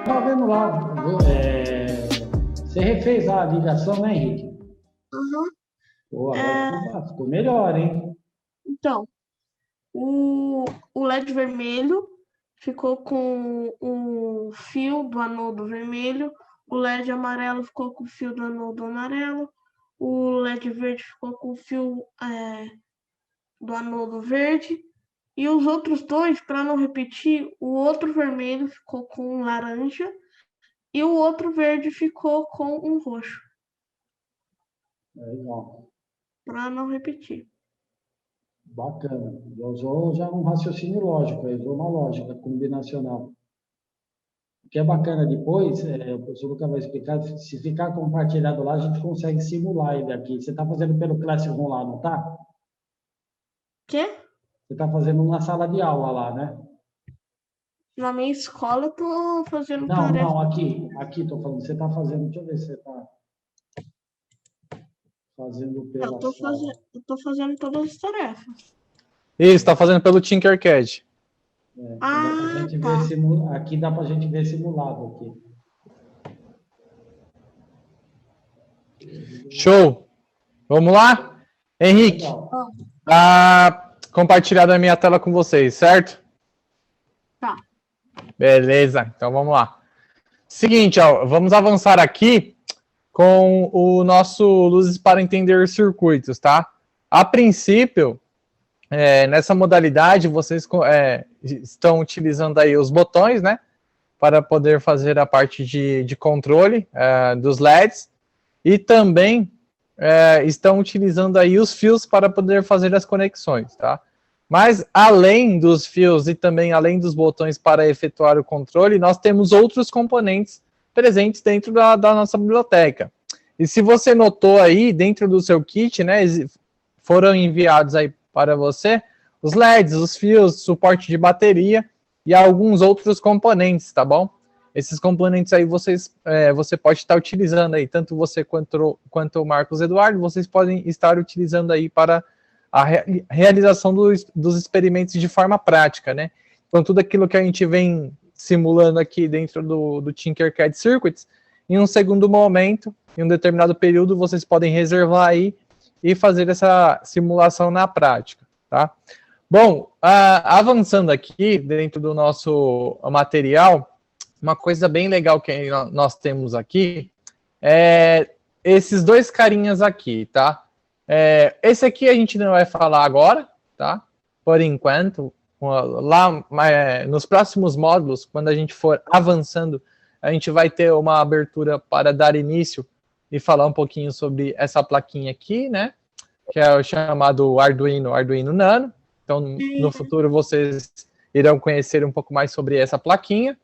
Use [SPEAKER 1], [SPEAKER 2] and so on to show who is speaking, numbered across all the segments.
[SPEAKER 1] Tá vendo lá? Você refez a ligação, né, Henrique?
[SPEAKER 2] Uhum.
[SPEAKER 1] Pô, agora ficou melhor, hein?
[SPEAKER 2] Então, o LED vermelho ficou com o fio do anodo vermelho, o LED amarelo ficou com o fio do anodo amarelo, o LED verde ficou com o fio do anodo verde, e os outros dois, para não repetir, o outro vermelho ficou com um laranja e o outro verde ficou com um roxo.
[SPEAKER 1] Legal.
[SPEAKER 2] Para não repetir.
[SPEAKER 1] Bacana. Já usou já um raciocínio lógico, usou uma lógica combinacional. O que é bacana depois, o professor Lucas vai explicar, se ficar compartilhado lá, a gente consegue simular ele aqui. Você está fazendo pelo Classroom lá, não está?
[SPEAKER 2] Quê?
[SPEAKER 1] Você está fazendo na sala de aula lá, né?
[SPEAKER 2] Na minha escola eu tô fazendo
[SPEAKER 1] Não,
[SPEAKER 2] tarefa.
[SPEAKER 1] não, aqui estou falando, você está fazendo, deixa eu ver se você está fazendo pela sala.
[SPEAKER 2] Eu tô fazendo todas as tarefas.
[SPEAKER 3] Isso, está fazendo pelo Tinkercad.
[SPEAKER 1] Então dá pra gente ver aqui dá para a gente ver simulado aqui.
[SPEAKER 3] Show! Vamos lá? Henrique, tá compartilhado a minha tela com vocês, certo?
[SPEAKER 2] Tá.
[SPEAKER 3] Beleza, então vamos lá. Seguinte, ó, vamos avançar aqui com o nosso Luzes para Entender Circuitos, tá? A princípio, nessa modalidade, vocês estão utilizando aí os botões, né? Para poder fazer a parte de controle dos LEDs. E também estão utilizando aí os fios para poder fazer as conexões, tá? Mas além dos fios e também além dos botões para efetuar o controle, nós temos outros componentes presentes dentro da nossa biblioteca. E se você notou aí, dentro do seu kit, né, foram enviados aí para você os LEDs, os fios, suporte de bateria e alguns outros componentes, tá bom? Esses componentes aí você pode estar utilizando aí, tanto você quanto o Marcos Eduardo, vocês podem estar utilizando aí para a realização dos experimentos de forma prática, né? Então, tudo aquilo que a gente vem simulando aqui dentro do Tinkercad Circuits, em um segundo momento, em um determinado período, vocês podem reservar aí e fazer essa simulação na prática, tá? Bom, avançando aqui dentro do nosso material, uma coisa bem legal que nós temos aqui é esses dois carinhas aqui, tá? Esse aqui a gente não vai falar agora, tá? Por enquanto, lá nos próximos módulos, quando a gente for avançando, a gente vai ter uma abertura para dar início e falar um pouquinho sobre essa plaquinha aqui, né? Que é o chamado Arduino Nano. Então, no futuro, vocês irão conhecer um pouco mais sobre essa plaquinha.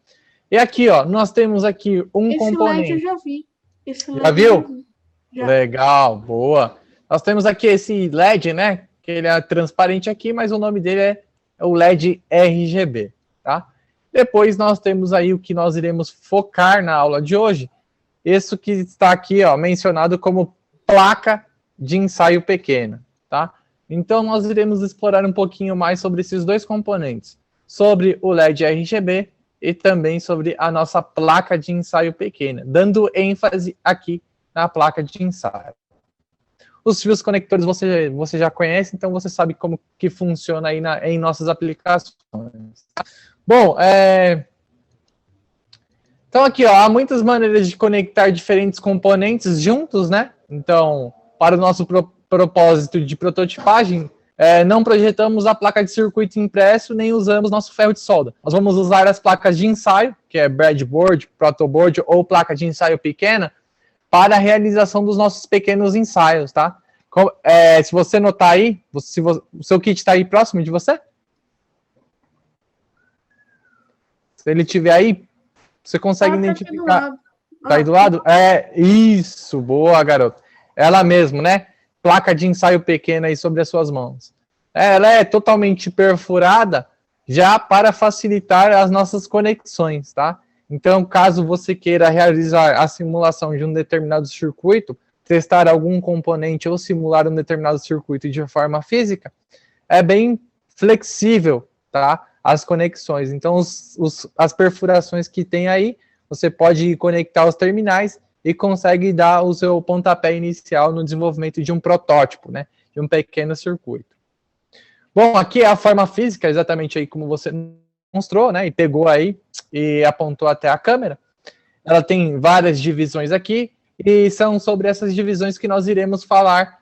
[SPEAKER 3] E aqui, ó, nós temos aqui um componente.
[SPEAKER 2] Esse LED eu já vi.
[SPEAKER 3] Já viu? Já. Legal, boa. Nós temos aqui esse LED, né? Que ele é transparente aqui, mas o nome dele é o LED RGB, tá? Depois nós temos aí o que nós iremos focar na aula de hoje. Isso que está aqui, ó, mencionado como placa de ensaio pequena, tá? Então nós iremos explorar um pouquinho mais sobre esses dois componentes, sobre o LED RGB e também sobre a nossa placa de ensaio pequena, dando ênfase aqui na placa de ensaio. Os fios conectores você já conhece, então você sabe como que funciona aí em nossas aplicações. Bom, então aqui, ó, há muitas maneiras de conectar diferentes componentes juntos, né? Então, para o nosso propósito de prototipagem, não projetamos a placa de circuito impresso, nem usamos nosso ferro de solda. Nós vamos usar as placas de ensaio, que é breadboard, protoboard ou placa de ensaio pequena, para a realização dos nossos pequenos ensaios, tá? Se você notar aí, o seu kit está aí próximo de você? Se ele estiver aí, você consegue identificar. Tá aí do lado? Isso, boa, garoto. Ela mesmo, né? Placa de ensaio pequena aí sobre as suas mãos. Ela é totalmente perfurada já para facilitar as nossas conexões, tá? Então, caso você queira realizar a simulação de um determinado circuito, testar algum componente ou simular um determinado circuito de forma física, é bem flexível, tá? As conexões. Então, as perfurações que tem aí, você pode conectar os terminais e consegue dar o seu pontapé inicial no desenvolvimento de um protótipo, né? De um pequeno circuito. Bom, aqui é a forma física, exatamente aí como você mostrou, né? E pegou aí e apontou até a câmera. Ela tem várias divisões aqui, e são sobre essas divisões que nós iremos falar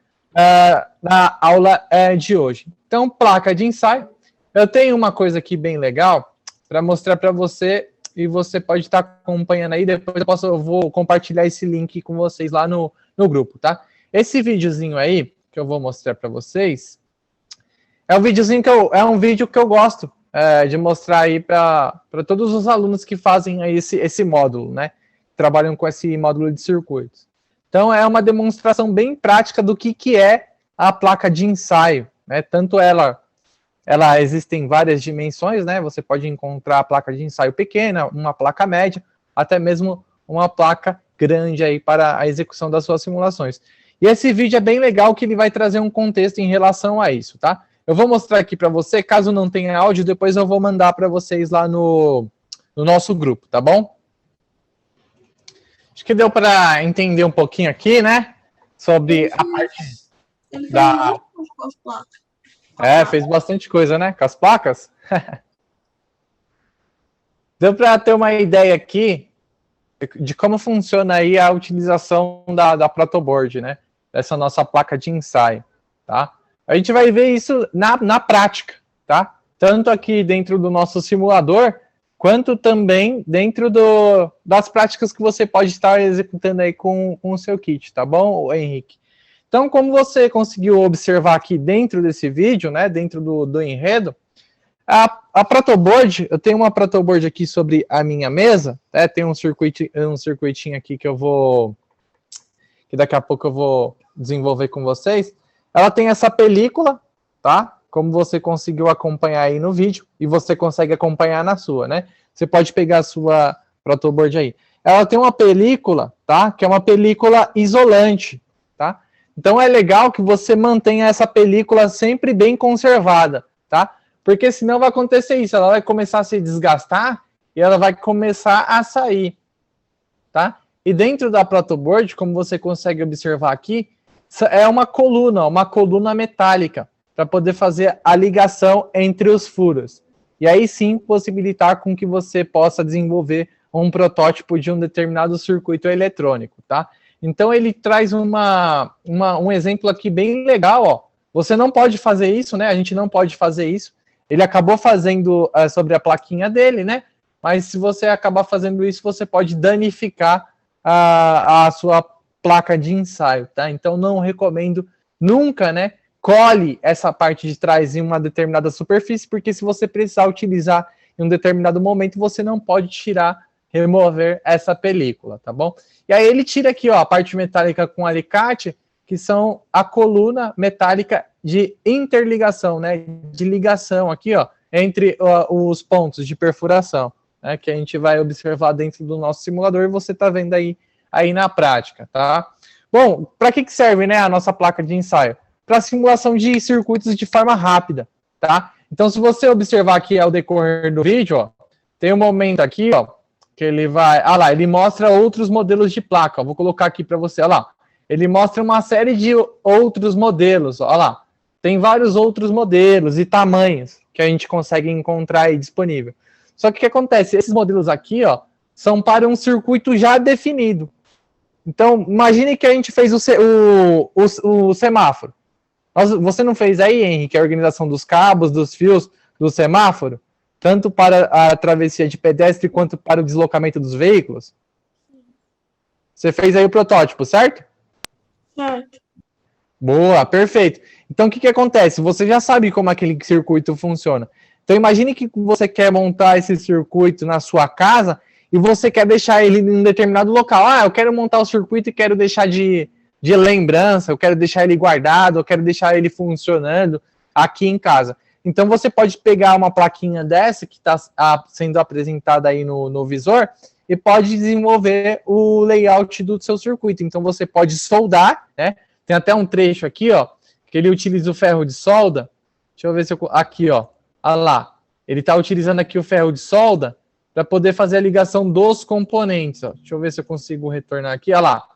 [SPEAKER 3] na aula de hoje. Então, placa de ensaio. Eu tenho uma coisa aqui bem legal para mostrar para você, e você pode estar acompanhando aí, depois eu vou compartilhar esse link com vocês lá no grupo, tá? Esse videozinho aí, que eu vou mostrar para vocês, é um videozinho um vídeo que eu gosto de mostrar aí para todos os alunos que fazem aí esse módulo, né? Trabalham com esse módulo de circuitos. Então, é uma demonstração bem prática do que é a placa de ensaio, né? Tanto ela existem várias dimensões, né? Você pode encontrar a placa de ensaio pequena, uma placa média, até mesmo uma placa grande aí para a execução das suas simulações. E esse vídeo é bem legal, que ele vai trazer um contexto em relação a isso, tá? Eu vou mostrar aqui para você, caso não tenha áudio, depois eu vou mandar para vocês lá no nosso grupo, tá bom? Acho que deu para entender um pouquinho aqui, né? Sobre a parte da... fez bastante coisa, né? Com as placas. Deu para ter uma ideia aqui de como funciona aí a utilização da protoboard, né? Dessa nossa placa de ensaio, tá? A gente vai ver isso na prática, tá? Tanto aqui dentro do nosso simulador, quanto também dentro das práticas que você pode estar executando aí com o seu kit, tá bom, Henrique? Então, como você conseguiu observar aqui dentro desse vídeo, né, dentro do enredo, a protoboard, eu tenho uma protoboard aqui sobre a minha mesa, né, tem um circuitinho aqui que daqui a pouco eu vou desenvolver com vocês. Ela tem essa película, tá? Como você conseguiu acompanhar aí no vídeo, e você consegue acompanhar na sua, né? Você pode pegar a sua protoboard aí. Ela tem uma película, tá? Que é uma película isolante, tá? Então é legal que você mantenha essa película sempre bem conservada, tá? Porque senão vai acontecer isso, ela vai começar a se desgastar e ela vai começar a sair, tá? E dentro da protoboard, como você consegue observar aqui, é uma coluna metálica, para poder fazer a ligação entre os furos. E aí sim possibilitar com que você possa desenvolver um protótipo de um determinado circuito eletrônico, tá? Então ele traz um exemplo aqui bem legal, ó. Você não pode fazer isso, né? A gente não pode fazer isso. Ele acabou fazendo sobre a plaquinha dele, né? Mas se você acabar fazendo isso, você pode danificar a sua placa de ensaio, tá? Então não recomendo nunca, né? Cole essa parte de trás em uma determinada superfície, porque se você precisar utilizar em um determinado momento, você não pode remover essa película, tá bom? E aí ele tira aqui, ó, a parte metálica com alicate, que são a coluna metálica de interligação, né? De ligação aqui, ó, entre os pontos de perfuração, né? Que a gente vai observar dentro do nosso simulador e você tá vendo aí na prática, tá? Bom, para que serve, né, a nossa placa de ensaio? Para simulação de circuitos de forma rápida, tá? Então, se você observar aqui ao decorrer do vídeo, ó, tem um momento aqui, ó, que ele vai... Ah lá, ele mostra outros modelos de placa, ó, vou colocar aqui para você, olha lá. Ele mostra uma série de outros modelos, olha lá. Tem vários outros modelos e tamanhos que a gente consegue encontrar aí disponível. Só que o que acontece? Esses modelos aqui, ó, são para um circuito já definido. Então, imagine que a gente fez o semáforo. Você não fez aí, Henrique, a organização dos cabos, dos fios, do semáforo? Tanto para a travessia de pedestre quanto para o deslocamento dos veículos? Você fez aí o protótipo, certo?
[SPEAKER 2] Certo.
[SPEAKER 3] Boa, perfeito. Então, o que acontece? Você já sabe como aquele circuito funciona. Então, imagine que você quer montar esse circuito na sua casa e você quer deixar ele em um determinado local. Ah, eu quero montar o circuito e quero deixar de lembrança, eu quero deixar ele guardado, eu quero deixar ele funcionando aqui em casa. Então, você pode pegar uma plaquinha dessa que está sendo apresentada aí no visor e pode desenvolver o layout do seu circuito. Então, você pode soldar, né? Tem até um trecho aqui, ó, que ele utiliza o ferro de solda Deixa eu ver se eu... Aqui, ó. Olha lá. Ele está utilizando aqui o ferro de solda para poder fazer a ligação dos componentes. Ó. Deixa eu ver se eu consigo retornar aqui. Olha lá.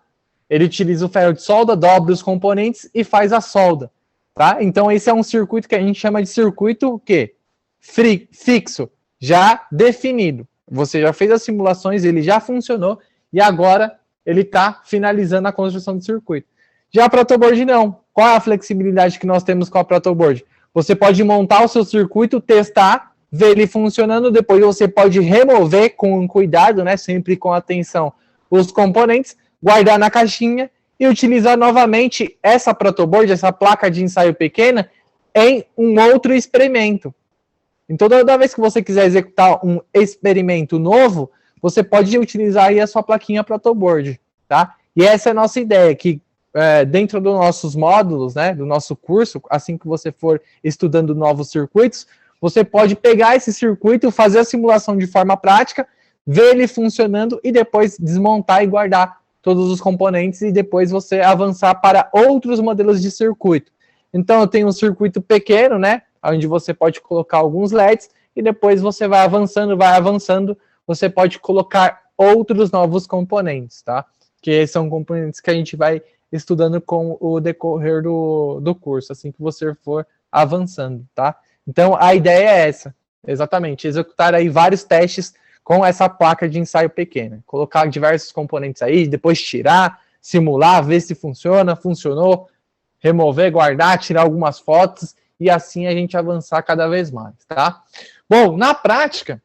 [SPEAKER 3] Ele utiliza o ferro de solda, dobra os componentes e faz a solda. Tá? Então, esse é um circuito que a gente chama de circuito o quê? Fixo, já definido. Você já fez as simulações, ele já funcionou e agora ele está finalizando a construção do circuito. Já a protoboard não. Qual é a flexibilidade que nós temos com a protoboard? Você pode montar o seu circuito, testar, ver ele funcionando, depois você pode remover com cuidado, né, sempre com atenção, os componentes, guardar na caixinha e utilizar novamente essa protoboard, essa placa de ensaio pequena, em um outro experimento. Então, toda vez que você quiser executar um experimento novo, você pode utilizar aí a sua plaquinha protoboard, tá? E essa é a nossa ideia, que dentro dos nossos módulos, né, do nosso curso, assim que você for estudando novos circuitos, você pode pegar esse circuito, fazer a simulação de forma prática, ver ele funcionando e depois desmontar e guardar todos os componentes e depois você avançar para outros modelos de circuito. Então, eu tenho um circuito pequeno, né, onde você pode colocar alguns LEDs e depois você vai avançando, você pode colocar outros novos componentes, tá? Que são componentes que a gente vai estudando com o decorrer do curso, assim que você for avançando, tá? Então, a ideia é essa, exatamente, executar aí vários testes com essa placa de ensaio pequena. Colocar diversos componentes aí, depois tirar, simular, ver se funciona, funcionou, remover, guardar, tirar algumas fotos e assim a gente avançar cada vez mais, tá? Bom, na prática,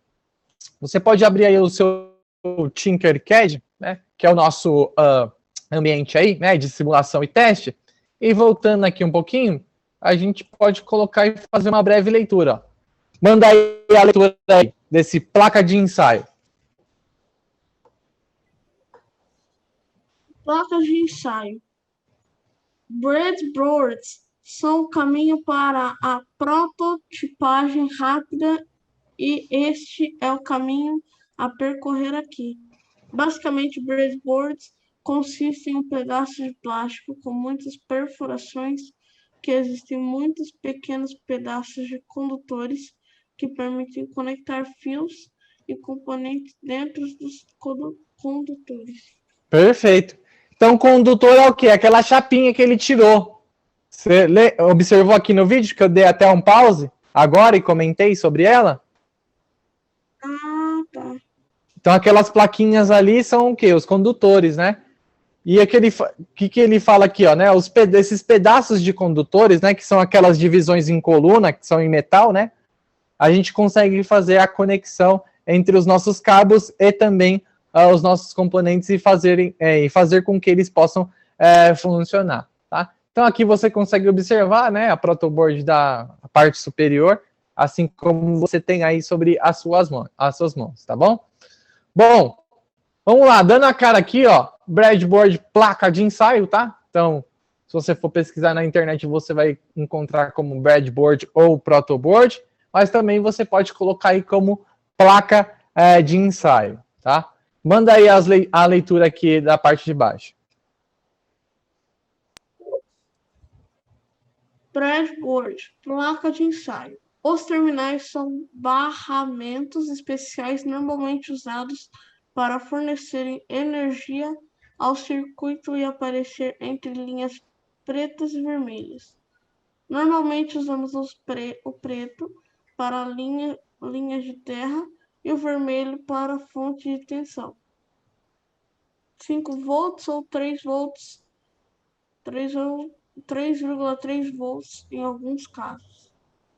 [SPEAKER 3] você pode abrir aí o seu Tinkercad, né, que é o nosso ambiente aí, né, de simulação e teste, e voltando aqui um pouquinho, a gente pode colocar e fazer uma breve leitura. Ó. Manda aí a leitura aí, desse placa de ensaio.
[SPEAKER 2] Placas de ensaio. Breadboards são o caminho para a prototipagem rápida e este é o caminho a percorrer aqui. Basicamente, breadboards consistem em um pedaço de plástico com muitas perfurações que existem muitos pequenos pedaços de condutores que permitem conectar fios e componentes dentro dos condutores.
[SPEAKER 3] Perfeito. Então, condutor é o quê? Aquela chapinha que ele tirou. Você observou aqui no vídeo que eu dei até um pause agora e comentei sobre ela?
[SPEAKER 2] Ah, tá.
[SPEAKER 3] Então, aquelas plaquinhas ali são o quê? Os condutores, né? E que ele fala aqui, ó, né? Esses pedaços de condutores, né? Que são aquelas divisões em coluna, que são em metal, né? A gente consegue fazer a conexão entre os nossos cabos e também os nossos componentes e fazer com que eles possam funcionar, tá? Então, aqui você consegue observar, né? A protoboard da parte superior, assim como você tem aí sobre as suas mãos, tá bom? Bom, vamos lá, dando a cara aqui, ó, breadboard, placa de ensaio, tá? Então, se você for pesquisar na internet, você vai encontrar como breadboard ou protoboard, mas também você pode colocar aí como placa de ensaio, tá? Manda aí a leitura aqui da parte de baixo.
[SPEAKER 2] Breadboard, placa de ensaio. Os terminais são barramentos especiais normalmente usados para fornecerem energia ao circuito e aparecer entre linhas pretas e vermelhas. Normalmente usamos o preto para linhas de terra e o vermelho para fonte de tensão. 5 volts ou 3 volts, 3,3 volts em alguns casos.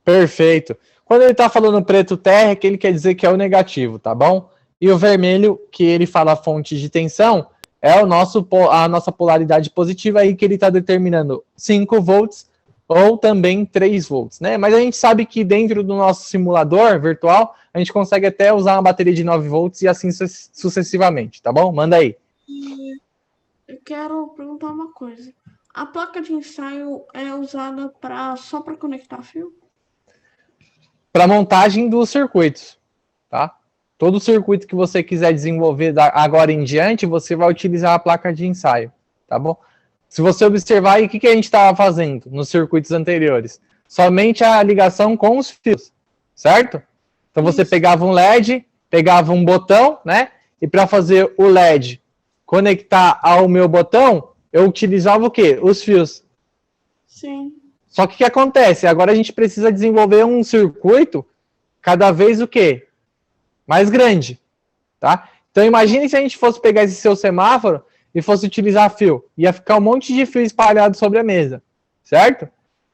[SPEAKER 3] Perfeito. Quando ele está falando preto terra, que ele quer dizer que é o negativo, tá bom? E o vermelho, que ele fala fonte de tensão, é a nossa polaridade positiva aí que ele está determinando 5 volts ou também 3 volts, né? Mas a gente sabe que dentro do nosso simulador virtual, a gente consegue até usar uma bateria de 9 volts e assim sucessivamente, tá bom? Manda aí.
[SPEAKER 2] Eu quero perguntar uma coisa. A placa de ensaio é usada só para conectar fio?
[SPEAKER 3] Para montagem dos circuitos, tá? Todo circuito que você quiser desenvolver agora em diante, você vai utilizar a placa de ensaio, tá bom? Se você observar aí, o que a gente estava fazendo nos circuitos anteriores? somente a ligação com os fios, certo? Então você pegava um LED, pegava um botão, né? E para fazer o LED conectar ao meu botão, eu utilizava o quê? Os fios.
[SPEAKER 2] Sim.
[SPEAKER 3] Só que o que acontece? Agora a gente precisa desenvolver um circuito cada vez o quê? Mais grande, tá? Então imagine se a gente fosse pegar esse seu semáforo e fosse utilizar fio. Ia ficar um monte de fio espalhado sobre a mesa, certo?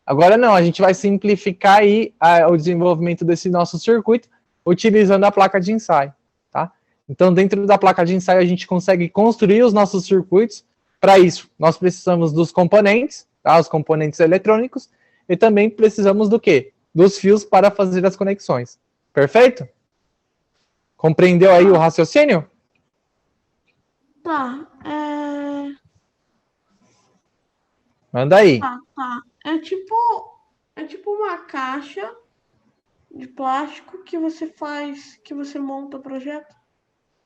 [SPEAKER 3] Agora não, a gente vai simplificar aí o desenvolvimento desse nosso circuito utilizando a placa de ensaio, tá? Então dentro da placa de ensaio a gente consegue construir os nossos circuitos. Para isso, nós precisamos dos componentes, tá? Os componentes eletrônicos, e também precisamos do quê? Dos fios para fazer as conexões. Perfeito? Compreendeu aí o raciocínio?
[SPEAKER 2] Tá.
[SPEAKER 3] Manda aí.
[SPEAKER 2] Tá. É tipo uma caixa de plástico que você monta o projeto.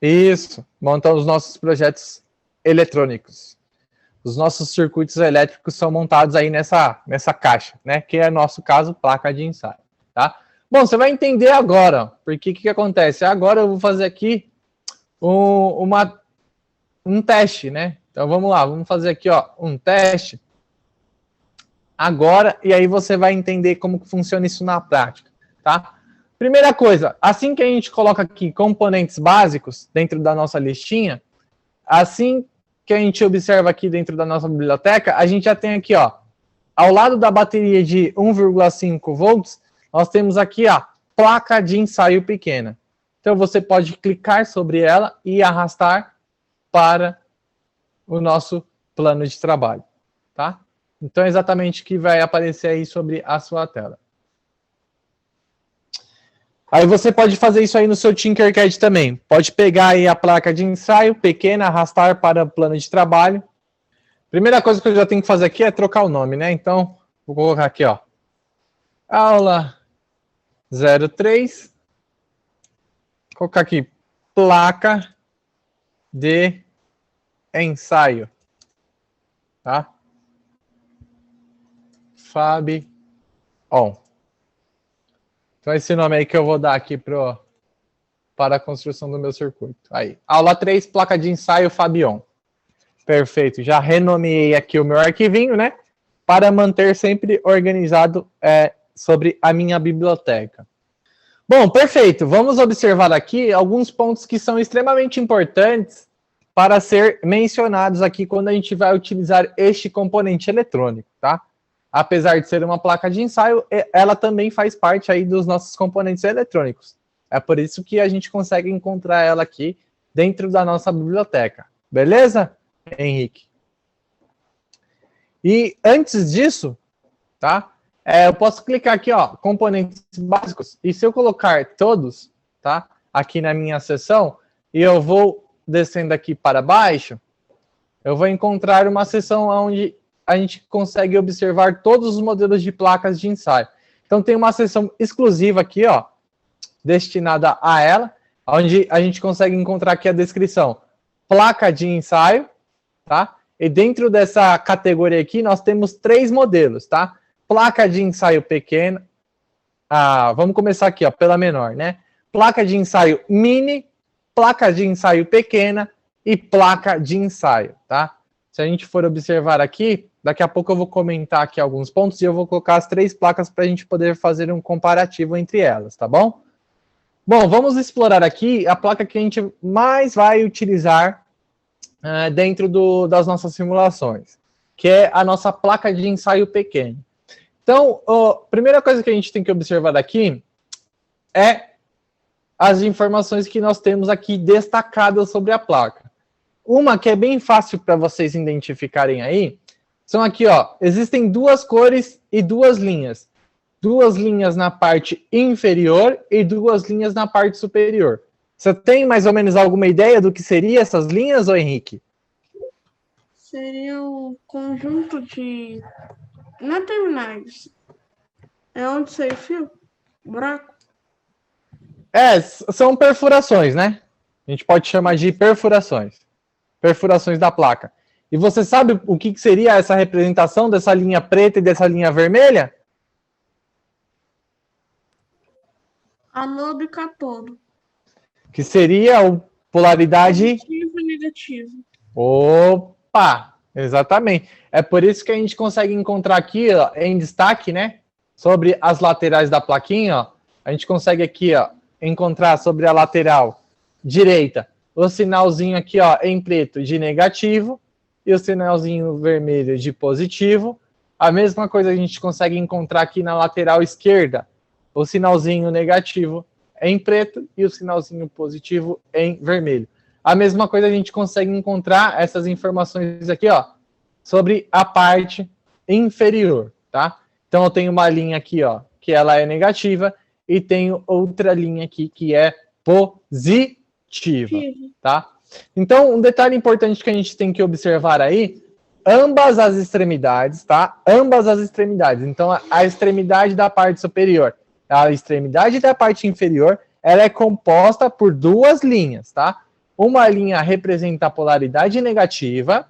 [SPEAKER 3] Isso. Monta os nossos projetos eletrônicos. Os nossos circuitos elétricos são montados aí nessa caixa, né? Que é, no nosso caso, placa de ensaio, tá? Bom, você vai entender agora, porque o que acontece? Agora eu vou fazer aqui um teste, né? Então vamos lá, vamos fazer aqui, ó, um teste agora, e aí você vai entender como que funciona isso na prática, tá? Primeira coisa, assim que a gente coloca aqui componentes básicos dentro da nossa listinha, assim que a gente observa aqui dentro da nossa biblioteca, a gente já tem aqui, ó, ao lado da bateria de 1,5 volts, nós temos aqui a placa de ensaio pequena. Então você pode clicar sobre ela e arrastar para o nosso plano de trabalho, tá? Então é exatamente o que vai aparecer aí sobre a sua tela. Aí você pode fazer isso aí no seu Tinkercad também. Pode pegar aí a placa de ensaio pequena, arrastar para o plano de trabalho. Primeira coisa que eu já tenho que fazer aqui é trocar o nome, né? Então, vou colocar aqui, ó. Aula 03. Vou colocar aqui, placa de ensaio. Tá? Fabion. Então, esse nome aí que eu vou dar aqui para a construção do meu circuito. Aí, aula 3, placa de ensaio Fabion. Perfeito, já renomeei aqui o meu arquivinho, né? Para manter sempre organizado sobre a minha biblioteca. Bom, perfeito. Vamos observar aqui alguns pontos que são extremamente importantes para ser mencionados aqui quando a gente vai utilizar este componente eletrônico, tá? Apesar de ser uma placa de ensaio, ela também faz parte aí dos nossos componentes eletrônicos. É por isso que a gente consegue encontrar ela aqui dentro da nossa biblioteca. Beleza, Henrique? E antes disso, tá? Eu posso clicar aqui, ó, componentes básicos. E se eu colocar todos, tá? Aqui na minha seção, e eu vou descendo aqui para baixo, eu vou encontrar uma seção onde a gente consegue observar todos os modelos de placas de ensaio. Então tem uma seção exclusiva aqui, ó, destinada a ela, onde a gente consegue encontrar aqui a descrição. Placa de ensaio, tá? E dentro dessa categoria aqui, nós temos 3 modelos, tá? Placa de ensaio pequena. Vamos começar aqui, ó, pela menor, né? Placa de ensaio mini, placa de ensaio pequena e placa de ensaio, tá? Se a gente for observar aqui, daqui a pouco eu vou comentar aqui alguns pontos e eu vou colocar as 3 placas para a gente poder fazer um comparativo entre elas, tá bom? Bom, vamos explorar aqui a placa que a gente mais vai utilizar dentro das nossas simulações, que é a nossa placa de ensaio pequeno. Então, a primeira coisa que a gente tem que observar aqui é as informações que nós temos aqui destacadas sobre a placa. Uma que é bem fácil para vocês identificarem aí, são aqui, ó, existem 2 cores e 2 linhas. 2 linhas na parte inferior e 2 linhas na parte superior. Você tem mais ou menos alguma ideia do que seriam essas linhas, ô Henrique?
[SPEAKER 2] Seria um conjunto de... Não é terminais. É onde sai o fio? Buraco?
[SPEAKER 3] São perfurações, né? A gente pode chamar de perfurações. Perfurações da placa. E você sabe o que seria essa representação dessa linha preta e dessa linha vermelha?
[SPEAKER 2] Anodo e cátodo.
[SPEAKER 3] Que seria o polaridade...
[SPEAKER 2] Positivo e negativo.
[SPEAKER 3] Opa! Exatamente. É por isso que a gente consegue encontrar aqui, ó, em destaque, né? Sobre as laterais da plaquinha, ó. A gente consegue aqui, ó, encontrar sobre a lateral direita o sinalzinho aqui, ó, em preto de negativo e o sinalzinho vermelho de positivo. A mesma coisa a gente consegue encontrar aqui na lateral esquerda, o sinalzinho negativo em preto e o sinalzinho positivo em vermelho. A mesma coisa a gente consegue encontrar essas informações aqui, ó, sobre a parte inferior, tá? Então eu tenho uma linha aqui, ó, que ela é negativa e tenho outra linha aqui que é positiva, tá? Então um detalhe importante que a gente tem que observar aí, ambas as extremidades, tá? Ambas as extremidades. Então a extremidade da parte superior, a extremidade da parte inferior, ela é composta por duas linhas, tá? Uma linha representa a polaridade negativa,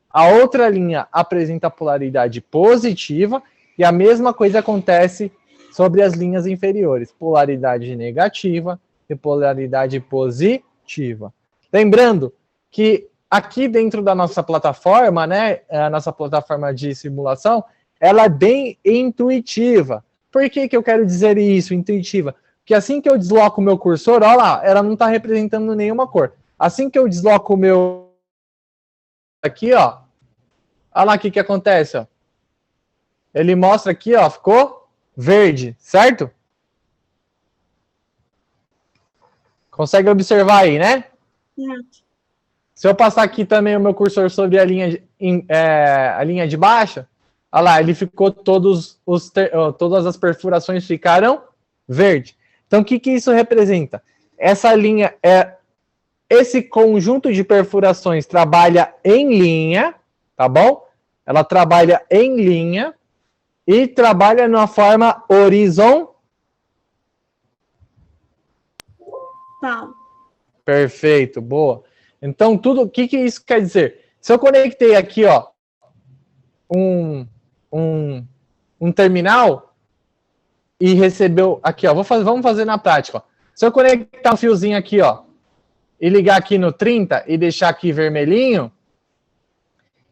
[SPEAKER 3] a outra linha apresenta a polaridade positiva, e a mesma coisa acontece sobre as linhas inferiores, polaridade negativa e polaridade positiva. Lembrando que aqui dentro da nossa plataforma, né, a nossa plataforma de simulação, ela é bem intuitiva. Por que que eu quero dizer isso, intuitiva? Porque assim que eu desloco o meu cursor, olha lá, ela não está representando nenhuma cor. Assim que eu desloco o meu... aqui, ó, olha lá o que acontece, ó. Ele mostra aqui, ó, ficou verde, certo? Consegue observar aí, né? Se eu passar aqui também o meu cursor sobre a linha de baixo, olha lá, ele ficou todas as perfurações ficaram verde. Então, o que que isso representa? Essa linha, esse conjunto de perfurações trabalha em linha, tá bom? Ela trabalha em linha e trabalha numa forma horizontal. Perfeito, boa. Então, o que que isso quer dizer? Se eu conectei aqui, ó, um terminal e recebeu aqui, ó, vamos fazer na prática, ó. Se eu conectar um fiozinho aqui, ó, e ligar aqui no 30 e deixar aqui vermelhinho,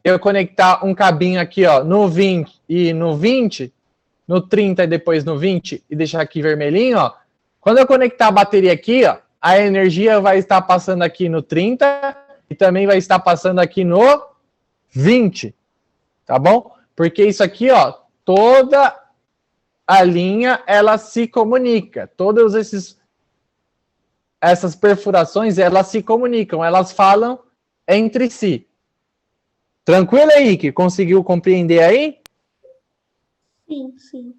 [SPEAKER 3] eu conectar um cabinho aqui, ó, no 20 e no 20, no 30 e depois no 20 e deixar aqui vermelhinho, ó, quando eu conectar a bateria aqui, ó, a energia vai estar passando aqui no 30 e também vai estar passando aqui no 20, tá bom? Porque isso aqui, ó, toda a linha, ela se comunica. Todas essas perfurações, elas se comunicam, elas falam entre si. Tranquilo, Henrique? Conseguiu compreender aí?
[SPEAKER 2] Sim, sim.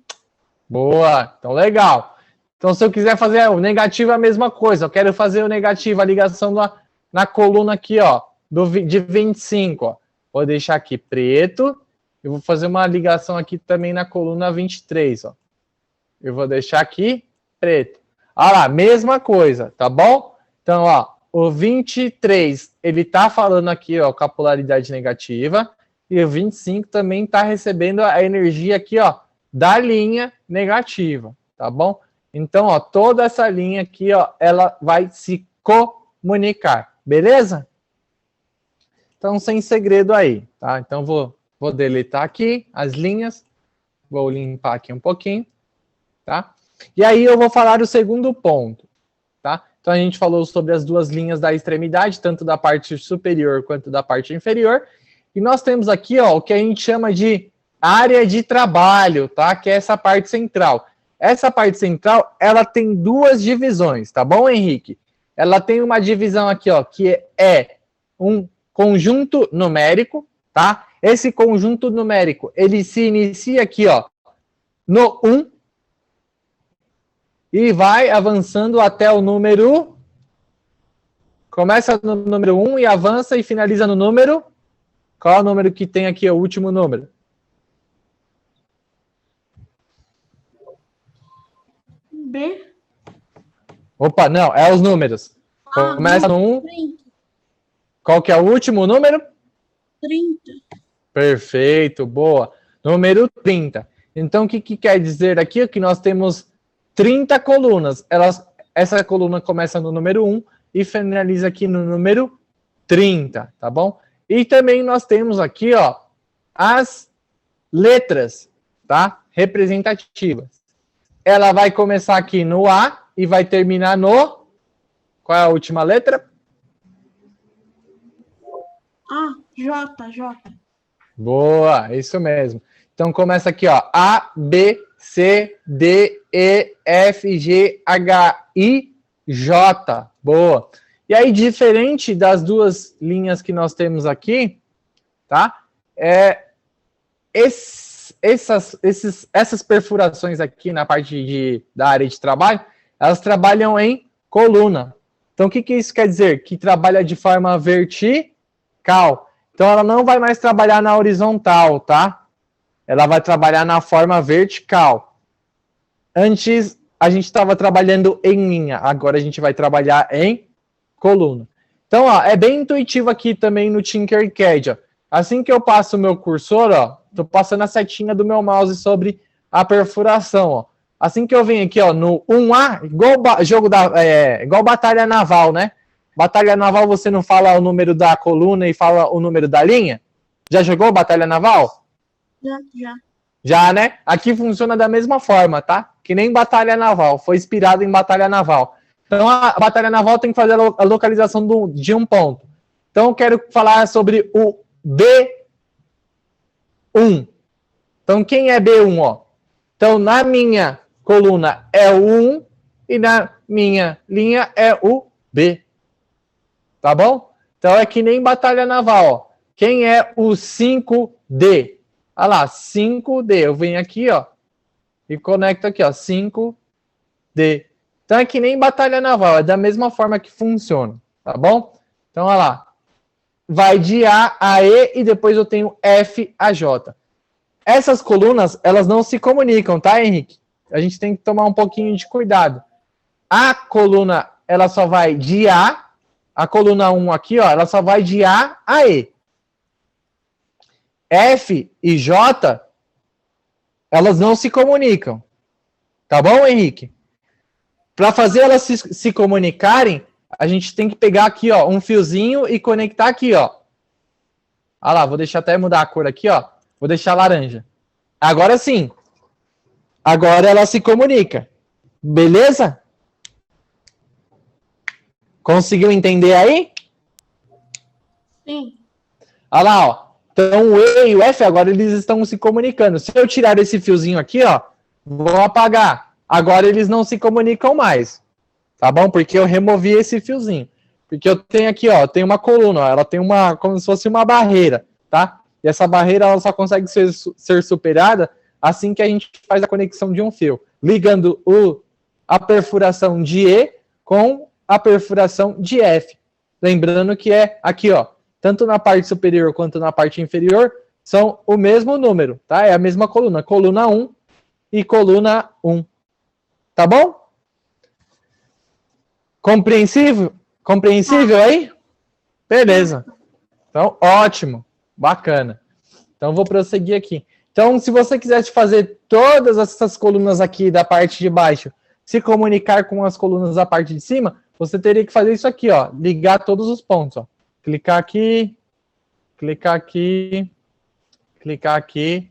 [SPEAKER 3] Boa, então legal. Então, se eu quiser fazer o negativo, é a mesma coisa. Eu quero fazer o negativo, a ligação na coluna aqui, ó, de 25, ó. Vou deixar aqui preto. Eu vou fazer uma ligação aqui também na coluna 23, ó. Eu vou deixar aqui preto. Olha lá, mesma coisa, tá bom? Então, ó, o 23, ele tá falando aqui, ó, com a polaridade negativa, e o 25 também tá recebendo a energia aqui, ó, da linha negativa, tá bom? Então, ó, toda essa linha aqui, ó, ela vai se comunicar, beleza? Então, sem segredo aí, tá? Então, vou deletar aqui as linhas, vou limpar aqui um pouquinho, tá? E aí eu vou falar o segundo ponto, tá? Então a gente falou sobre as duas linhas da extremidade, tanto da parte superior quanto da parte inferior. E nós temos aqui, ó, o que a gente chama de área de trabalho, tá? Que é essa parte central. Essa parte central, ela tem duas divisões, tá bom, Henrique? Ela tem uma divisão aqui, ó, que é um conjunto numérico, tá? Esse conjunto numérico, ele se inicia aqui, ó, no 1, e vai avançando até o número... Começa no número 1 e avança e finaliza no número... Qual é o número que tem aqui, o último número?
[SPEAKER 2] B.
[SPEAKER 3] Opa, não, é os números. Começa no 1.
[SPEAKER 2] 30.
[SPEAKER 3] Qual que é o último número?
[SPEAKER 2] 30.
[SPEAKER 3] Perfeito, boa. Número 30. Então, o que quer dizer aqui? Que nós temos 30 colunas. Essa coluna começa no número 1 e finaliza aqui no número 30, tá bom? E também nós temos aqui, ó, as letras, tá? Representativas. Ela vai começar aqui no A e vai terminar no... Qual é a última letra?
[SPEAKER 2] Ah, J.
[SPEAKER 3] Boa, isso mesmo. Então começa aqui, ó, A, B, C, D, E, F, G, H, I, J. Boa. E aí, diferente das duas linhas que nós temos aqui, tá? Essas perfurações aqui na parte da área de trabalho, elas trabalham em coluna. Então, o que isso quer dizer? Que trabalha de forma vertical. Então, ela não vai mais trabalhar na horizontal, tá? Ela vai trabalhar na forma vertical. Antes, a gente estava trabalhando em linha. Agora, a gente vai trabalhar em coluna. Então, ó, é bem intuitivo aqui também no Tinkercad, ó. Assim que eu passo o meu cursor, ó, tô passando a setinha do meu mouse sobre a perfuração, ó. Assim que eu venho aqui, ó, no 1A, igual batalha naval, né? Batalha naval, você não fala o número da coluna e fala o número da linha? Já jogou batalha naval?
[SPEAKER 2] Já.
[SPEAKER 3] Já, né? Aqui funciona da mesma forma, tá? Que nem batalha naval. Foi inspirado em batalha naval. Então, a batalha naval tem que fazer a localização de um ponto. Então, eu quero falar sobre o B1. Então, quem é B1, ó? Então, na minha coluna é o 1 e na minha linha é o B. Tá bom? Então, é que nem batalha naval, ó. Quem é o 5D? Olha lá, 5D. Eu venho aqui, ó, e conecto aqui, ó, 5D. Então, é que nem batalha naval. É da mesma forma que funciona. Tá bom? Então, olha lá. Vai de A a E e depois eu tenho F a J. Essas colunas, elas não se comunicam, tá, Henrique? A gente tem que tomar um pouquinho de cuidado. A coluna, ela só vai de a coluna 1 aqui, ó, ela só vai de A a E. F e J, elas não se comunicam. Tá bom, Henrique? Para fazer elas se comunicarem, a gente tem que pegar aqui, ó, um fiozinho e conectar aqui, ó. Olha lá, vou deixar até mudar a cor aqui, ó. Vou deixar laranja. Agora sim. Agora ela se comunica. Beleza? Conseguiu entender aí?
[SPEAKER 2] Sim.
[SPEAKER 3] Olha lá, ó. Então o E e o F agora eles estão se comunicando. Se eu tirar esse fiozinho aqui, ó, vou apagar. Agora eles não se comunicam mais. Tá bom? Porque eu removi esse fiozinho. Porque eu tenho aqui, ó, tem uma coluna, ó, ela tem uma, como se fosse uma barreira, tá? E essa barreira ela só consegue ser superada assim que a gente faz a conexão de um fio, ligando a perfuração de E com a perfuração de F. Lembrando que é aqui, ó, tanto na parte superior quanto na parte inferior, são o mesmo número, tá? É a mesma coluna, coluna 1 e coluna 1. Tá bom? Compreensível? Compreensível aí? Beleza. Então, ótimo. Bacana. Então, vou prosseguir aqui. Então, se você quisesse fazer todas essas colunas aqui da parte de baixo se comunicar com as colunas da parte de cima, você teria que fazer isso aqui, ó. Ligar todos os pontos, ó. Clicar aqui, clicar aqui, clicar aqui,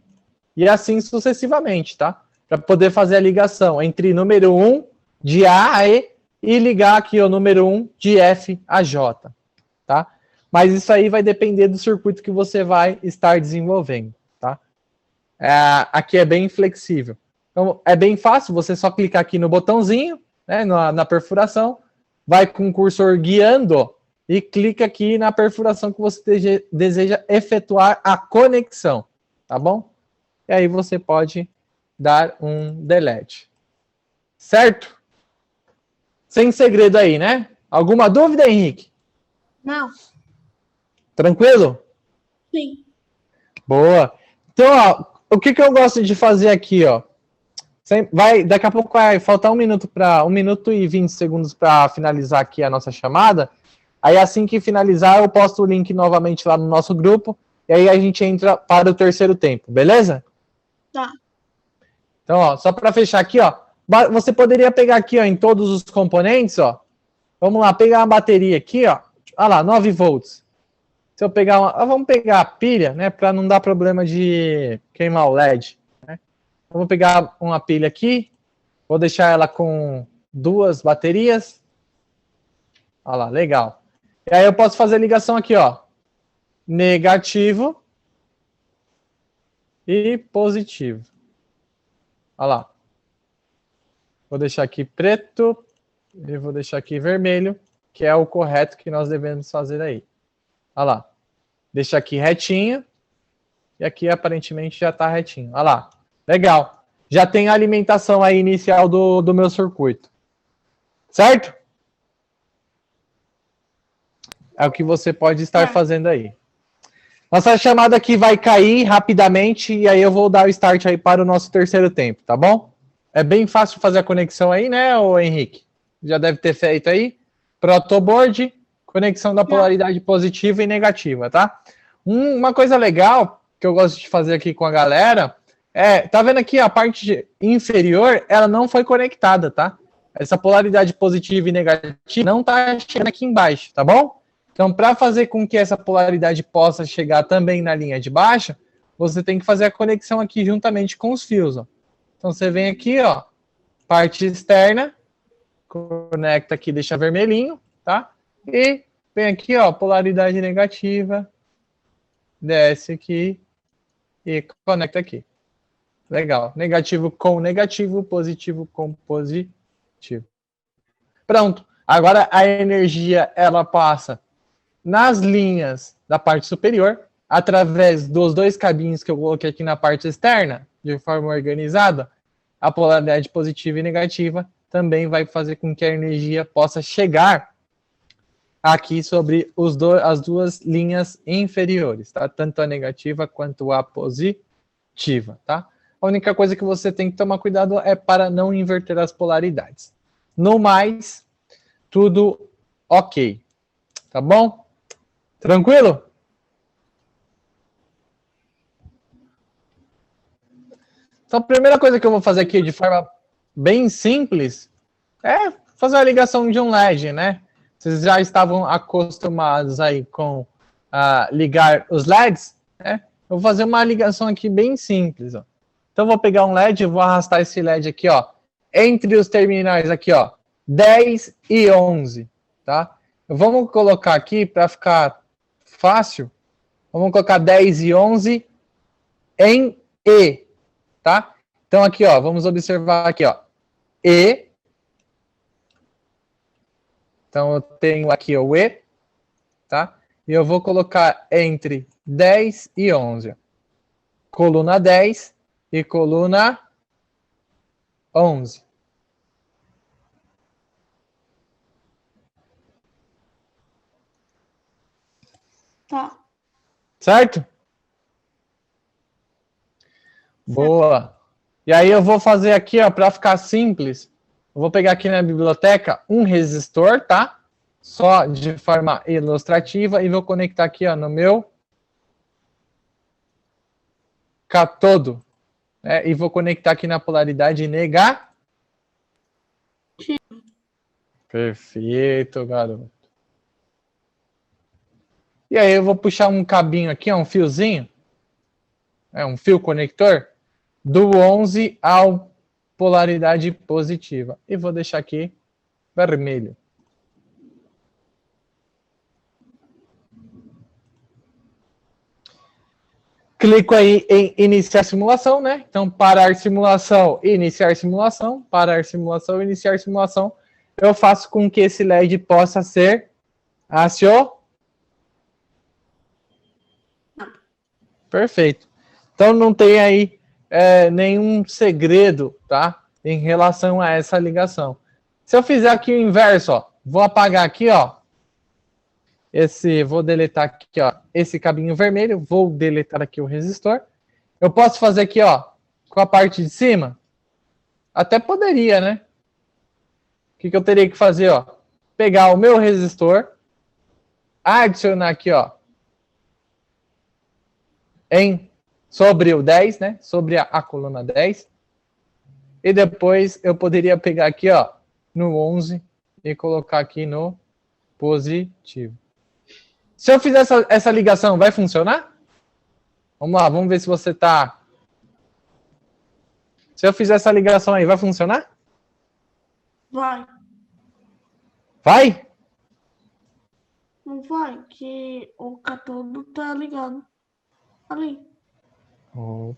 [SPEAKER 3] e assim sucessivamente, tá? Para poder fazer a ligação entre número 1 de A a E e ligar aqui o número 1 de F a J, tá? Mas isso aí vai depender do circuito que você vai estar desenvolvendo, tá? Aqui é bem flexível. Então, é bem fácil, você só clicar aqui no botãozinho, né, na perfuração, vai com o cursor guiando e clica aqui na perfuração que você deseja efetuar a conexão, tá bom? E aí você pode dar um delete. Certo? Sem segredo aí, né? Alguma dúvida, Henrique?
[SPEAKER 2] Não.
[SPEAKER 3] Tranquilo?
[SPEAKER 2] Sim.
[SPEAKER 3] Boa. Então, ó, o que eu gosto de fazer aqui, ó? Daqui a pouco vai faltar 1 minuto e 20 segundos para finalizar aqui a nossa chamada. Aí, assim que finalizar, eu posto o link novamente lá no nosso grupo. E aí a gente entra para o terceiro tempo, beleza?
[SPEAKER 2] Tá.
[SPEAKER 3] Então, ó, só para fechar aqui, ó. Você poderia pegar aqui, ó, em todos os componentes, ó. Vamos lá, pegar uma bateria aqui, ó. Olha lá, 9 volts. Se eu pegar vamos pegar a pilha, né, para não dar problema de queimar o LED. Né? Vamos pegar uma pilha aqui, vou deixar ela com 2 baterias. Olha lá, legal. E aí eu posso fazer a ligação aqui, ó. Negativo e positivo. Olha lá. Vou deixar aqui preto e vou deixar aqui vermelho, que é o correto que nós devemos fazer aí. Olha lá. Deixa aqui retinho. E aqui aparentemente já está retinho. Olha lá. Legal. Já tem a alimentação aí inicial do meu circuito. Certo? É o que você pode estar fazendo aí. Nossa chamada aqui vai cair rapidamente e aí eu vou dar o start aí para o nosso terceiro tempo, tá bom? É bem fácil fazer a conexão aí, né, ô Henrique? Já deve ter feito aí. Protoboard, conexão da polaridade positiva e negativa, tá? Uma coisa legal que eu gosto de fazer aqui com a galera tá vendo aqui a parte inferior, ela não foi conectada, tá? Essa polaridade positiva e negativa não tá chegando aqui embaixo, tá bom? Então, para fazer com que essa polaridade possa chegar também na linha de baixo, você tem que fazer a conexão aqui juntamente com os fios, ó. Então, você vem aqui, ó, parte externa, conecta aqui, deixa vermelhinho, tá? E vem aqui, ó, polaridade negativa, desce aqui e conecta aqui. Legal. Negativo com negativo, positivo com positivo. Pronto. Agora a energia, ela passa nas linhas da parte superior, através dos 2 cabinhos que eu coloquei aqui na parte externa, de forma organizada, a polaridade positiva e negativa também vai fazer com que a energia possa chegar aqui sobre as 2 linhas inferiores, tá? Tanto a negativa quanto a positiva, tá? A única coisa que você tem que tomar cuidado é para não inverter as polaridades. No mais, tudo ok, tá bom? Tranquilo? Então, a primeira coisa que eu vou fazer aqui de forma bem simples é fazer a ligação de um LED, né? Vocês já estavam acostumados aí com ligar os LEDs, né? Eu vou fazer uma ligação aqui bem simples, ó. Então, eu vou pegar um LED e vou arrastar esse LED aqui, ó, entre os terminais aqui, ó, 10 e 11, tá? Vamos colocar aqui para ficar fácil, vamos colocar 10 e 11 em E, tá? Então aqui, ó, vamos observar aqui, ó, E. Então eu tenho aqui o E, tá? E eu vou colocar entre 10 e 11. Coluna 10 e coluna 11.
[SPEAKER 2] Tá.
[SPEAKER 3] Certo? Boa. E aí eu vou fazer aqui, ó, para ficar simples, eu vou pegar aqui na biblioteca um resistor, tá? Só de forma ilustrativa e vou conectar aqui, ó, no meu catodo, né? E vou conectar aqui na polaridade negativa. Perfeito, garoto. E aí eu vou puxar um cabinho aqui, um fiozinho, um fio conector, do 11 ao polaridade positiva. E vou deixar aqui vermelho. Clico aí em iniciar simulação, né? Então, parar simulação, iniciar simulação, parar simulação, iniciar simulação. Eu faço com que esse LED possa ser acionado. Perfeito. Então, não tem aí nenhum segredo, tá? Em relação a essa ligação. Se eu fizer aqui o inverso, ó, vou apagar aqui, ó, vou deletar aqui, ó, esse cabinho vermelho, vou deletar aqui o resistor. Eu posso fazer aqui, ó, com a parte de cima? Até poderia, né? O que eu teria que fazer, ó? Pegar o meu resistor, adicionar aqui, ó, sobre o 10, né? Sobre a coluna 10. e depois eu poderia pegar aqui, ó, no 11 e colocar aqui no positivo. Se eu fizer essa ligação, vai funcionar? Vamos lá, vamos ver se você tá... Se eu fizer essa ligação aí, vai funcionar?
[SPEAKER 2] Vai.
[SPEAKER 3] Vai?
[SPEAKER 2] Não vai, que o catodo tá ligado. Ali.
[SPEAKER 3] Oh.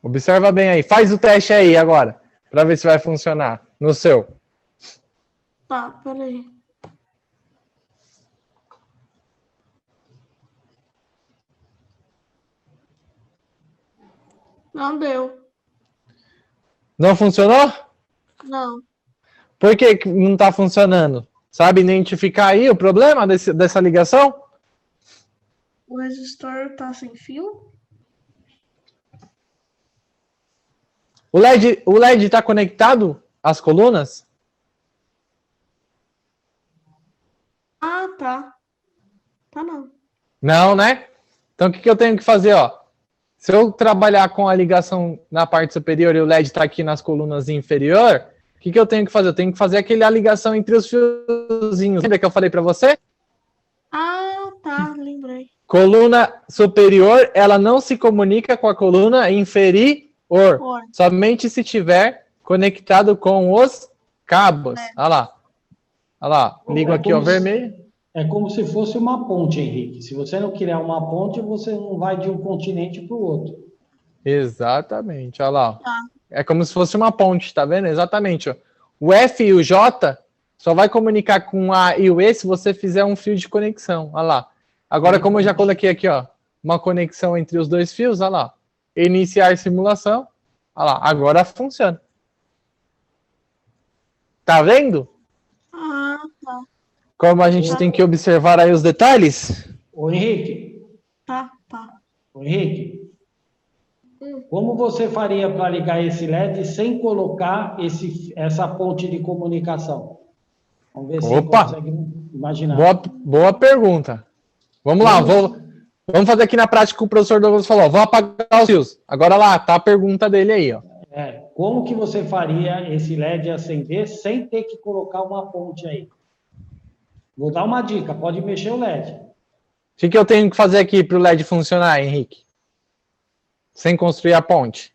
[SPEAKER 3] Observa bem aí. Faz o teste aí agora, para ver se vai funcionar no seu.
[SPEAKER 2] Tá, peraí. Não deu.
[SPEAKER 3] Não funcionou?
[SPEAKER 2] Não.
[SPEAKER 3] Por que que não está funcionando? Sabe identificar aí o problema dessa ligação?
[SPEAKER 2] O resistor tá sem fio?
[SPEAKER 3] O LED está conectado às colunas?
[SPEAKER 2] Ah, tá. Tá não.
[SPEAKER 3] Não, né? Então o que eu tenho que fazer, ó? Se eu trabalhar com a ligação na parte superior e o LED está aqui nas colunas inferior, o que eu tenho que fazer? Eu tenho que fazer aquela ligação entre os fiozinhos. Lembra que eu falei para você?
[SPEAKER 2] Ah, tá, lembrei.
[SPEAKER 3] Coluna superior, ela não se comunica com a coluna inferior,
[SPEAKER 2] Ora.
[SPEAKER 3] somente se tiver conectado com os cabos. Olha lá. Olha lá. Ligo aqui, ó, vermelho.
[SPEAKER 1] É como se fosse uma ponte, Henrique. Se você não criar uma ponte, você não vai de um continente para o outro.
[SPEAKER 3] Exatamente, olha lá.
[SPEAKER 2] Tá.
[SPEAKER 3] É como se fosse uma ponte, tá vendo? Exatamente. Ó. O F e o J só vai comunicar com o A e o E se você fizer um fio de conexão. Olha lá. Agora, como eu já coloquei aqui, ó, uma conexão entre os dois fios, olha lá. Iniciar simulação. Olha lá, agora funciona. Tá vendo?
[SPEAKER 2] Ah, tá.
[SPEAKER 3] Como a gente tem que observar aí os detalhes?
[SPEAKER 1] Ô, Henrique.
[SPEAKER 2] Tá.
[SPEAKER 1] Ô, Henrique. Como você faria para ligar esse LED sem colocar essa ponte de comunicação? Vamos ver se você consegue imaginar.
[SPEAKER 3] Boa pergunta. Vamos lá, vamos fazer aqui na prática que o professor Douglas falou. Vou apagar os fios. Agora lá, tá a pergunta dele aí, ó.
[SPEAKER 1] Como que você faria esse LED acender sem ter que colocar uma ponte aí? Vou dar uma dica, pode mexer o LED.
[SPEAKER 3] O que eu tenho que fazer aqui para o LED funcionar, Henrique? Sem construir a ponte.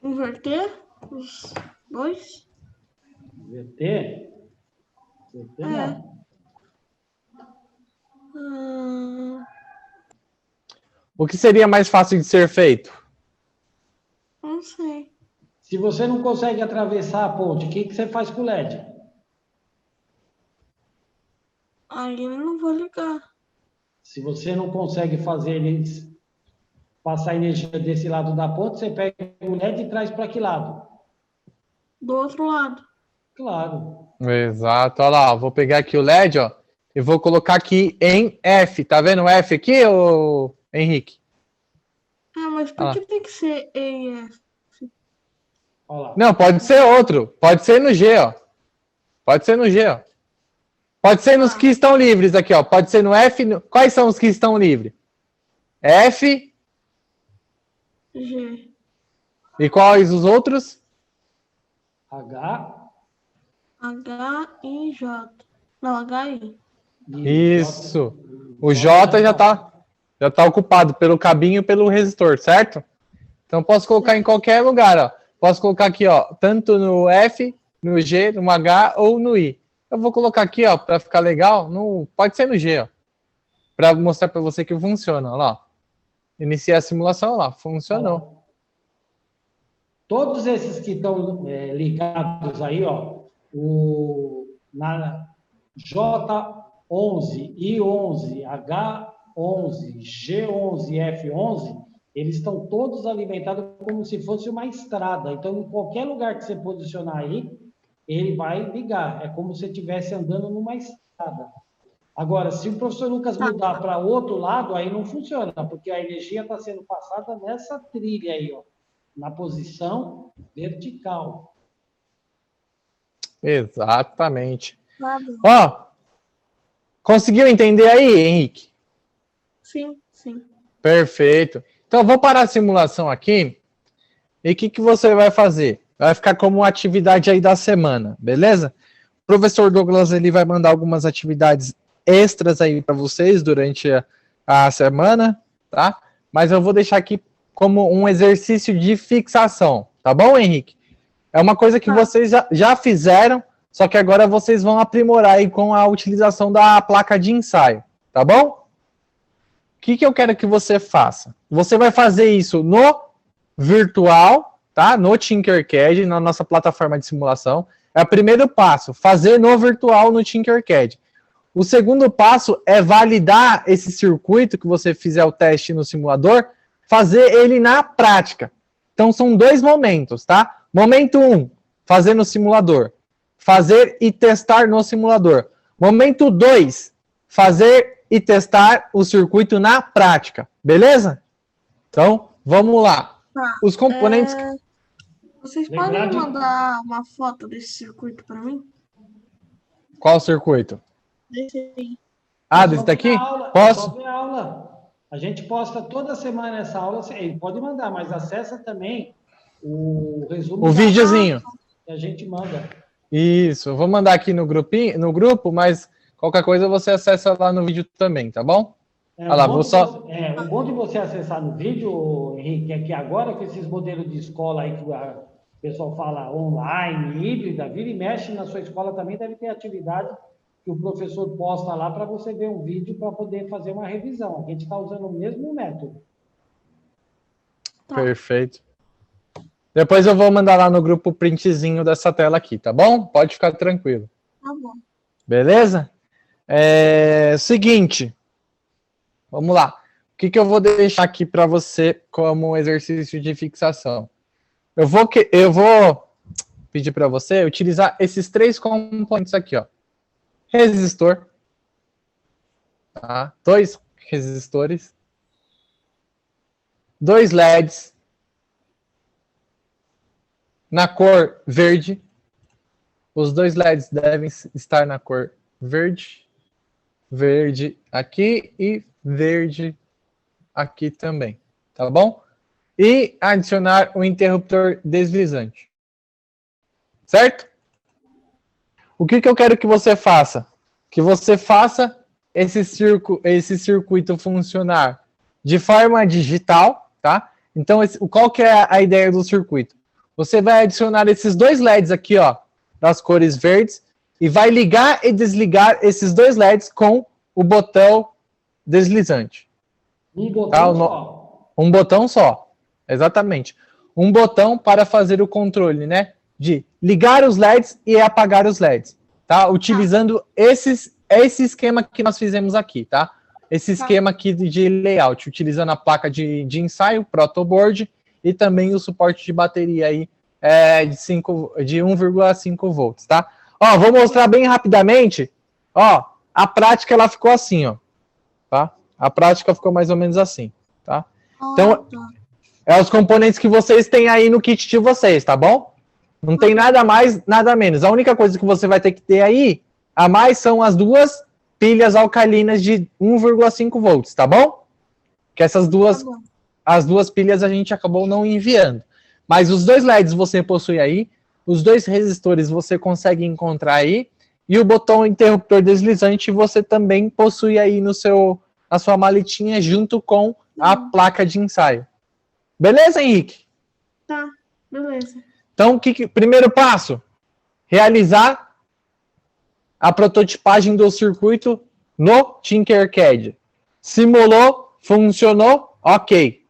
[SPEAKER 2] Inverter os dois?
[SPEAKER 1] Inverter? Não.
[SPEAKER 3] O que seria mais fácil de ser feito?
[SPEAKER 2] Não sei.
[SPEAKER 1] Se você não consegue atravessar a ponte, o que você faz com o LED?
[SPEAKER 2] Aí eu não vou ligar.
[SPEAKER 1] Se você não consegue fazer ele passar energia desse lado da ponte, você pega o LED e traz para que lado?
[SPEAKER 2] Do outro lado.
[SPEAKER 1] Claro.
[SPEAKER 3] Exato, olha lá, vou pegar aqui o LED, ó, e vou colocar aqui em F, tá vendo o F aqui, ô Henrique?
[SPEAKER 2] Mas por que tem que ser E e F?
[SPEAKER 1] Olha lá.
[SPEAKER 3] Não, pode ser outro, pode ser no G, ó. Pode ser no G, ó. Pode ser nos que estão livres aqui, ó. Pode ser no F. Quais são os que estão livres? F.
[SPEAKER 2] G.
[SPEAKER 3] E quais os outros?
[SPEAKER 1] H.
[SPEAKER 2] I, J. Não, H, I.
[SPEAKER 3] Isso. O J já tá ocupado pelo cabinho e pelo resistor, certo? Então posso colocar em qualquer lugar, ó. Posso colocar aqui, ó, tanto no F, no G, no H ou no I. Eu vou colocar aqui, ó, para ficar legal, pode ser no G, ó, para mostrar para você que funciona, ó lá. Iniciar a simulação, ó lá, funcionou.
[SPEAKER 1] Todos esses que estão ligados aí, ó, na J11, I11, H11, G11 e F11, eles estão todos alimentados como se fosse uma estrada. Então, em qualquer lugar que você posicionar aí, ele vai ligar. É como se estivesse andando numa estrada. Agora, se o professor Lucas mudar para outro lado, aí não funciona, porque a energia está sendo passada nessa trilha aí, ó, na posição vertical.
[SPEAKER 3] Exatamente.
[SPEAKER 2] Nada.
[SPEAKER 3] Ó, conseguiu entender aí, Henrique?
[SPEAKER 2] Sim.
[SPEAKER 3] Perfeito. Então, eu vou parar a simulação aqui. E o que você vai fazer? Vai ficar como atividade aí da semana, beleza? O professor Douglas, ele vai mandar algumas atividades extras aí para vocês durante a semana, tá? Mas eu vou deixar aqui como um exercício de fixação, tá bom, Henrique? É uma coisa que vocês já fizeram, só que agora vocês vão aprimorar aí com a utilização da placa de ensaio, tá bom? O que eu quero que você faça? Você vai fazer isso no virtual, tá? No Tinkercad, na nossa plataforma de simulação. É o primeiro passo, fazer no virtual no Tinkercad. O segundo passo é validar esse circuito que você fizer o teste no simulador, fazer ele na prática. Então são dois momentos, tá? Momento 1, fazer no simulador. Fazer e testar no simulador. Momento 2, fazer e testar o circuito na prática. Beleza? Então, vamos lá. Os componentes...
[SPEAKER 2] Vocês podem mandar uma foto desse circuito para mim?
[SPEAKER 3] Qual circuito?
[SPEAKER 2] Desse aí.
[SPEAKER 3] Ah, desse daqui? Posso?
[SPEAKER 1] Ver a aula. A gente posta toda semana essa aula. Ele pode mandar, mas acessa também o resumo.
[SPEAKER 3] O videozinho.
[SPEAKER 1] Que a gente manda.
[SPEAKER 3] Isso, eu vou mandar aqui no grupo, mas qualquer coisa você acessa lá no vídeo também, tá bom?
[SPEAKER 1] Olha lá, o bom de você acessar no vídeo, Henrique, é que agora com esses modelos de escola aí que o pessoal fala online, híbrida, vira e mexe na sua escola também deve ter atividade que o professor posta lá para você ver um vídeo para poder fazer uma revisão. A gente está usando o mesmo método.
[SPEAKER 3] Perfeito. Depois eu vou mandar lá no grupo o printzinho dessa tela aqui, tá bom? Pode ficar tranquilo.
[SPEAKER 2] Tá bom.
[SPEAKER 3] Beleza? Seguinte. Vamos lá. O que eu vou deixar aqui para você como exercício de fixação? Eu vou pedir para você utilizar esses 3 componentes aqui, ó. Resistor. Tá? 2 resistores. 2 LEDs. Na cor verde. Os 2 LEDs devem estar na cor verde. Verde aqui e verde aqui também. Tá bom? E adicionar um interruptor deslizante. Certo? O que eu quero que você faça? Que você faça esse circuito funcionar de forma digital, tá? Então, qual que é a ideia do circuito? Você vai adicionar esses 2 LEDs aqui, ó, das cores verdes, e vai ligar e desligar esses 2 LEDs com o botão deslizante.
[SPEAKER 1] Um botão só.
[SPEAKER 3] Um botão só, exatamente. Um botão para fazer o controle, né? De ligar os LEDs e apagar os LEDs, tá? Utilizando esse esquema que nós fizemos aqui, tá? Esse esquema aqui de layout, utilizando a placa de ensaio, protoboard, e também o suporte de bateria aí de 1,5 volts, tá? Ó, vou mostrar bem rapidamente. Ó, a prática ela ficou assim, ó, tá? A prática ficou mais ou menos assim, tá? Então, os componentes que vocês têm aí no kit de vocês, tá bom? Não tem nada mais, nada menos. A única coisa que você vai ter que ter aí, a mais, são as 2 pilhas alcalinas de 1,5 volts, tá bom? Que essas duas, as 2 pilhas a gente acabou não enviando. Mas os 2 LEDs você possui aí, os 2 resistores você consegue encontrar aí, e o botão interruptor deslizante você também possui aí na sua maletinha junto com a placa de ensaio. Beleza, Henrique?
[SPEAKER 2] Tá, beleza.
[SPEAKER 3] Então, primeiro passo, realizar a prototipagem do circuito no Tinkercad. Simulou, funcionou, ok.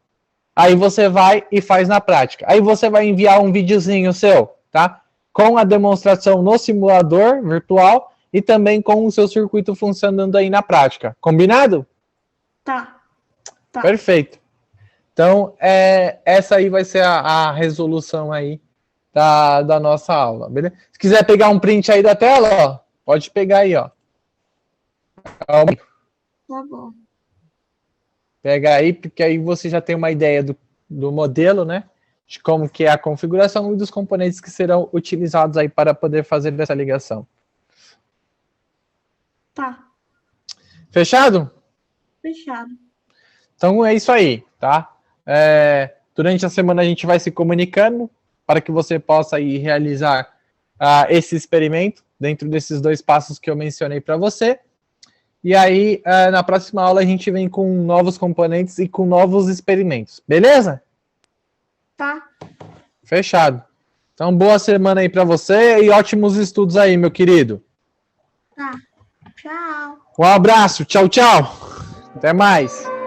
[SPEAKER 3] Aí você vai e faz na prática. Aí você vai enviar um videozinho seu, tá? Com a demonstração no simulador virtual e também com o seu circuito funcionando aí na prática. Combinado?
[SPEAKER 2] Tá.
[SPEAKER 3] Perfeito. Então, essa aí vai ser a resolução aí da nossa aula, beleza? Se quiser pegar um print aí da tela, ó, pode pegar aí, ó.
[SPEAKER 2] Tá bom.
[SPEAKER 3] Pega aí, porque aí você já tem uma ideia do modelo, né? De como que é a configuração e dos componentes que serão utilizados aí para poder fazer essa ligação.
[SPEAKER 2] Tá.
[SPEAKER 3] Fechado?
[SPEAKER 2] Fechado.
[SPEAKER 3] Então é isso aí, tá? Durante a semana a gente vai se comunicando para que você possa ir realizar esse experimento dentro desses 2 passos que eu mencionei para você. E aí, na próxima aula, a gente vem com novos componentes e com novos experimentos. Beleza?
[SPEAKER 2] Tá.
[SPEAKER 3] Fechado. Então, boa semana aí para você e ótimos estudos aí, meu querido.
[SPEAKER 2] Tá. Tchau.
[SPEAKER 3] Um abraço. Tchau, tchau. Até mais.